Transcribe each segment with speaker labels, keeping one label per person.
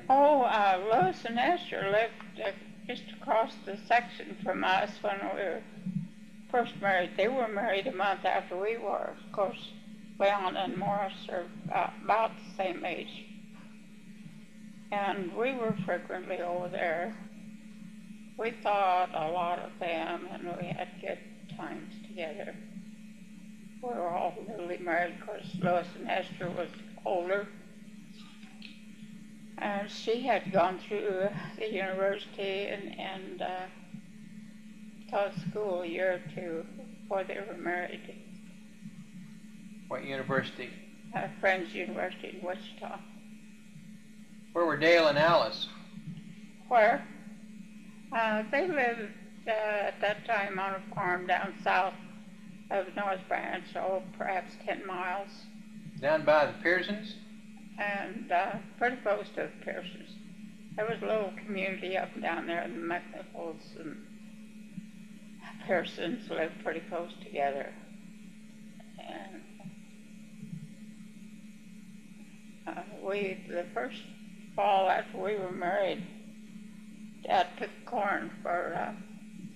Speaker 1: Oh, Lois and Esther lived just across the section from us when we were first married. They were married a month after we were. Of course, Leon and Morris are about the same age. And we were frequently over there. We thought a lot of them, and we had good times together. We were all newly married. Of course, Lois and Esther was older. And she had gone through the university and taught school a year or two before they were married.
Speaker 2: What university?
Speaker 1: Friends University in Wichita.
Speaker 2: Where were Dale and Alice?
Speaker 1: Where? They lived at that time on a farm down south of North Branch, perhaps 10 miles.
Speaker 2: Down by the Pearsons?
Speaker 1: And pretty close to the Pearsons. There was a little community up and down there, and the McNichols and Pearsons lived pretty close together. And the first fall after we were married, Dad picked corn for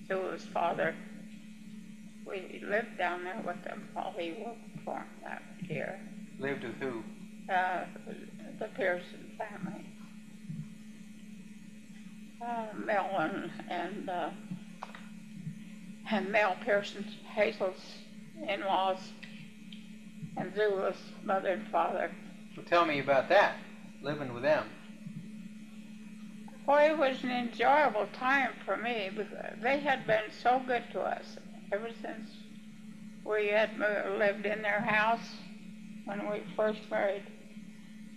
Speaker 1: Zula's father. We lived down there with them while he worked for him that year.
Speaker 2: Lived with who?
Speaker 1: The Pearson family. Mel and Mel Pearson's, Hazel's in-laws, and Zula's mother and father.
Speaker 2: Well, tell me about that, living with them.
Speaker 1: Boy, it was an enjoyable time for me because they had been so good to us ever since we had lived in their house when we first married.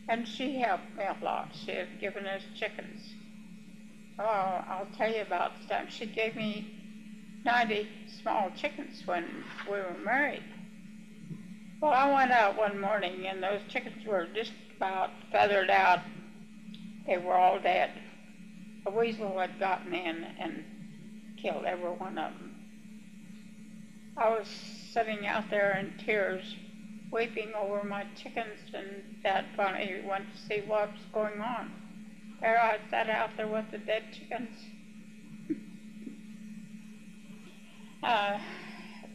Speaker 1: And she helped me a lot. She had given us chickens. Oh, I'll tell you about the time. She gave me 90 small chickens when we were married. Well, I went out one morning and those chickens were just about feathered out. They were all dead. A weasel had gotten in and killed every one of them. I was sitting out there in tears, weeping over my chickens, and Dad finally went to see what was going on. There I sat out there with the dead chickens,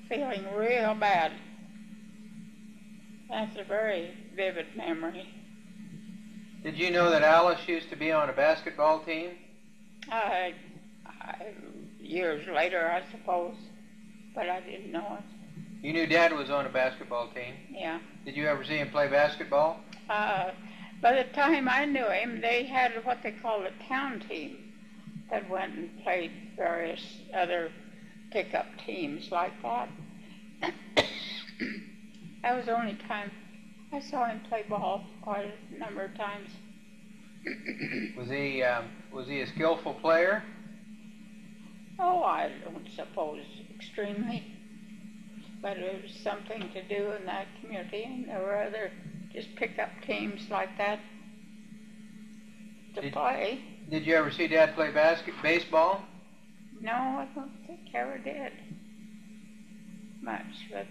Speaker 1: feeling real bad. That's a very vivid memory.
Speaker 2: Did you know that Alice used to be on a basketball team?
Speaker 1: Years later, I suppose, but I didn't know it.
Speaker 2: You knew Dad was on a basketball team?
Speaker 1: Yeah.
Speaker 2: Did you ever see him play basketball?
Speaker 1: By the time I knew him, they had what they called a town team that went and played various other pickup teams like that. That was the only time I saw him play ball quite a number of times.
Speaker 2: Was he a skillful player?
Speaker 1: Oh, I don't suppose extremely, but it was something to do in that community, and there were other just pickup teams like that to play.
Speaker 2: Did you ever see Dad play baseball?
Speaker 1: No, I don't think I ever did much, but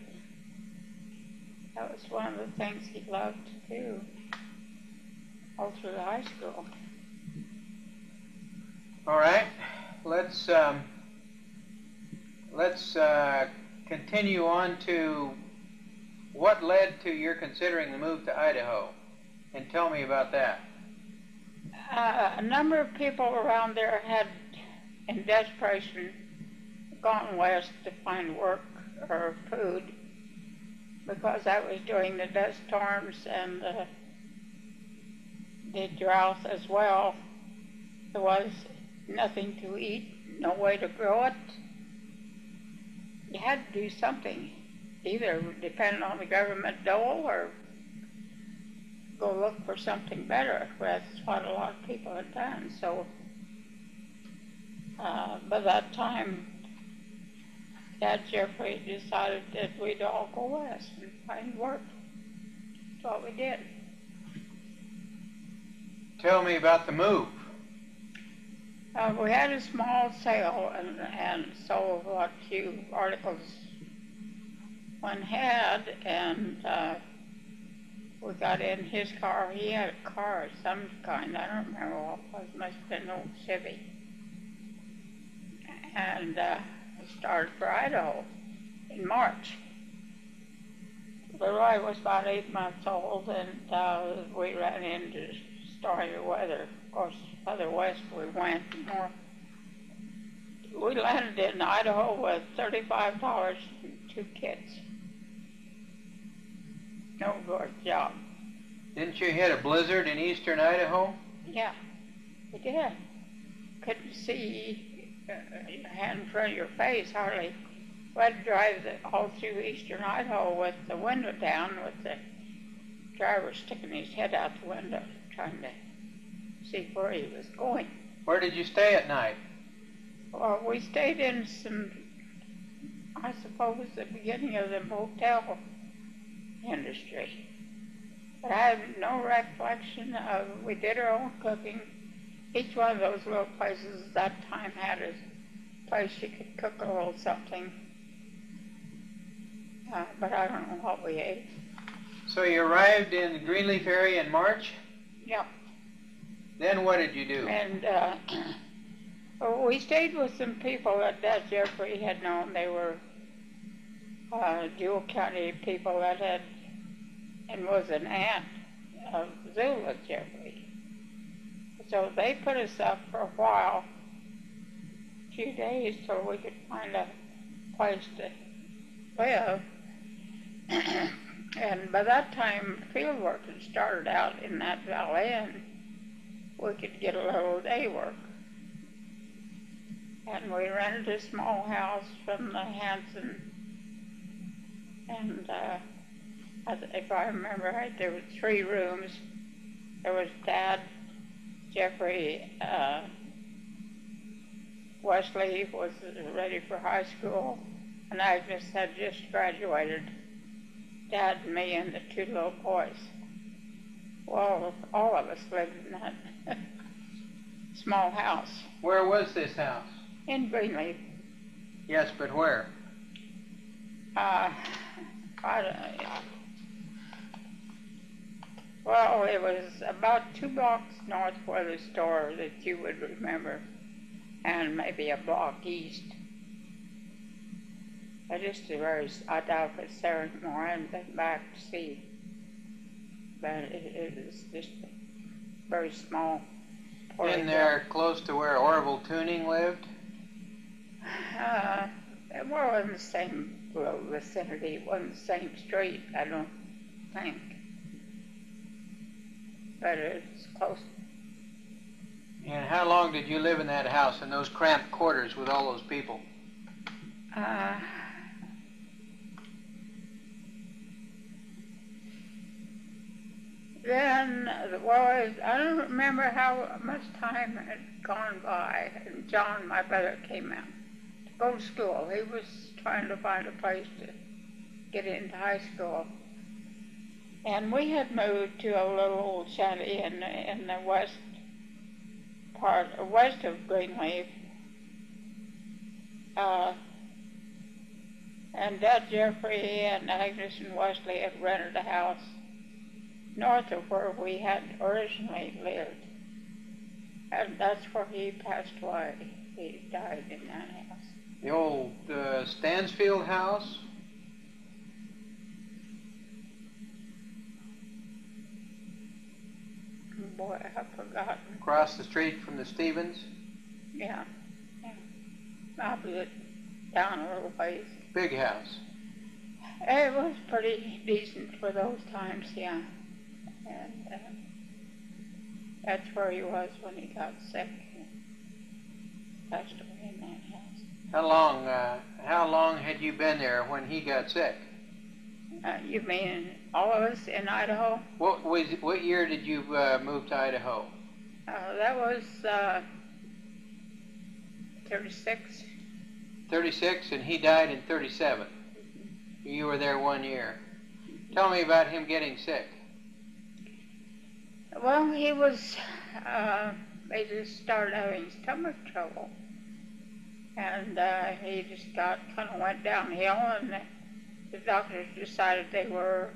Speaker 1: that was one of the things he loved to do all through high school.
Speaker 2: All right, let's continue on to what led to your considering the move to Idaho, and tell me about that.
Speaker 1: A number of people around there had, in desperation, gone west to find work or food, because that was during the dust storms and the drought as well. There was nothing to eat, no way to grow it. You had to do something, either depend on the government dole or go look for something better. That's what a lot of people had done. So by that time, Dad Jeffery decided that we'd all go west and find work. That's what we did.
Speaker 2: Tell me about the move.
Speaker 1: We had a small sale and sold what few articles one had, and we got in his car. He had a car of some kind. I don't remember what it was. Must have been an old Chevy. And we started for Idaho in March. Leroy was about 8 months old, and we ran into stormy weather. Of course, further west we went. We landed in Idaho with $35 and 2 kids. No good job.
Speaker 2: Didn't you hit a blizzard in eastern Idaho?
Speaker 1: Yeah, we did. Couldn't see your hand in front of your face hardly. We had to drive all through eastern Idaho with the window down, with the driver sticking his head out the window, trying to see where he was going.
Speaker 2: Where did you stay at night?
Speaker 1: Well, we stayed in some, I suppose, the beginning of the motel industry. But I have no recollection of, we did our own cooking. Each one of those little places at that time had a place you could cook a little something. But I don't know what we ate.
Speaker 2: So you arrived in the Greenleaf area in March?
Speaker 1: Yeah.
Speaker 2: Then what did you do?
Speaker 1: And we stayed with some people that Jeffery had known. They were Jewell County people that had, and was an aunt of Zula Jeffery. So they put us up for a while, a few days, till we could find a place to live. And by that time, field work had started out in that valley, and we could get a little day work. And we rented a small house from the Hanson, and if I remember right, there were 3 rooms. There was Dad, Jeffery, Wesley was ready for high school, and I had just graduated. Dad and me and the 2 little boys. Well, all of us lived in that small house.
Speaker 2: Where was this house?
Speaker 1: In Greenleaf.
Speaker 2: Yes, but where?
Speaker 1: Well, it was about 2 blocks north where the store that you would remember, and maybe a block east. I doubt if it's there anymore. I haven't been back to see. But it was just a very small.
Speaker 2: In there, close to where Orville Tuning lived?
Speaker 1: Well, in the same little vicinity. It wasn't the same street, I don't think. But it's close.
Speaker 2: And how long did you live in that house, in those cramped quarters with all those people?
Speaker 1: Then, well, I don't remember how much time had gone by, and John, my brother, came out to go to school. He was trying to find a place to get into high school. And we had moved to a little old shanty in the west of Greenleaf. And Dad Jeffery and Agnes and Wesley had rented a house north of where we had originally lived. And that's where he passed away. He died in that house.
Speaker 2: The old Stansfield house?
Speaker 1: Boy, I've forgotten.
Speaker 2: Across the street from the Stevens?
Speaker 1: Yeah. Opposite, down a little ways.
Speaker 2: Big house.
Speaker 1: It was pretty decent for those times, yeah. And that's where he was when he got sick. Passed away in that house.
Speaker 2: How long had you been there when he got sick?
Speaker 1: You mean all of us in Idaho?
Speaker 2: What year did you move to Idaho?
Speaker 1: That was 36.
Speaker 2: 36, and he died in 37. You were there 1 year. Tell me about him getting sick.
Speaker 1: Well, he was, they just started having stomach trouble. And he just kind of went downhill, and the doctors decided they were